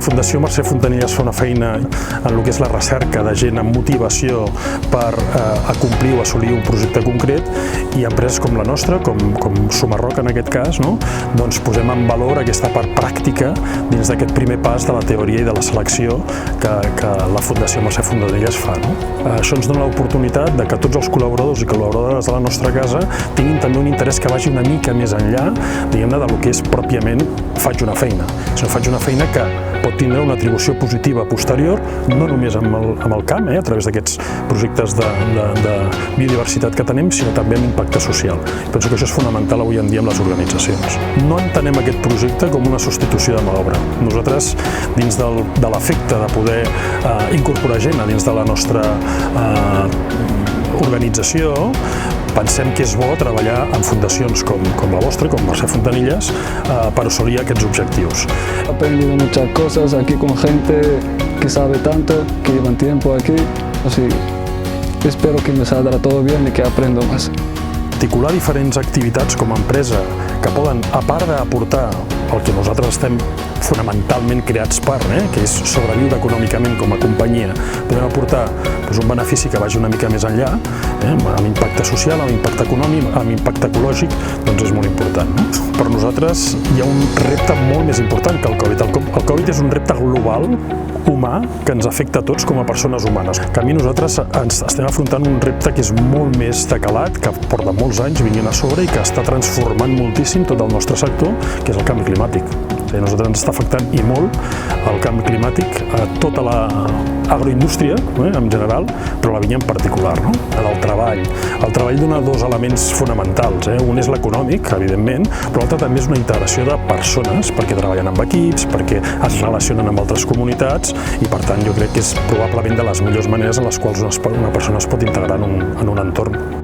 Fundació Mercè Fontanilles fa una feina en el que és la recerca de gent amb motivació per acomplir o assolir un projecte concret, i empreses com la nostra, com Sumarroc en aquest cas, doncs posem en valor aquesta part pràctica dins d'aquest primer pas de la teoria i de la selecció que la Fundació Mercè Fontanilles fa. Això ens dona l'oportunitat de que tots els col·laboradors i col·laboradores de la nostra casa tinguin també un interès que vagi una mica més enllà, diguem-ne, del que és pròpiament faig una feina. Si no faig una feina que pot tindre una atribució positiva posterior, no només amb el camp, a través d'aquests projectes de biodiversitat que tenim, sinó també amb impacte social. Penso que això és fonamental avui en dia amb les organitzacions. No entenem aquest projecte com una substitució de mà d'obra. Nosaltres, dins de l'efecte de poder incorporar gent a dins de la nostra organització, pensem que és bo treballar en fundacions com la vostra, com Mercè Fontanilles, per assolir aquests objectius. He aprendido muchas cosas aquí con gente que sabe tanto, que llevan tiempo aquí, así espero que me saldrá todo bien y que aprendo más. Articular diferents activitats com a empresa que poden, a part d'aportar el que nosaltres estem fonamentalment creats per, que és sobreviure econòmicament com a companyia, podem aportar un benefici que vagi una mica més enllà, amb impacte social, amb impacte econòmic, amb impacte ecològic, doncs és molt important. Per nosaltres hi ha un repte molt més important que el Covid. El Covid és un repte global, humà, que ens afecta a tots com a persones humanes. En canvi, nosaltres ens estem afrontant un repte que és molt més de calat, que porta molts anys venint a sobre i que està transformant moltíssim tot el nostre sector, que és el canvi climàtic. A nosaltres ens està afectant i molt el canvi climàtic a tota l'agroindústria en general, però la vinya en particular. El treball. El treball dona dos elements fonamentals. Un és l'econòmic, evidentment, però l'altre també és una integració de persones, perquè treballen amb equips, perquè es relacionen amb altres comunitats i, per tant, jo crec que és probablement de les millors maneres en les quals una persona es pot integrar en un entorn.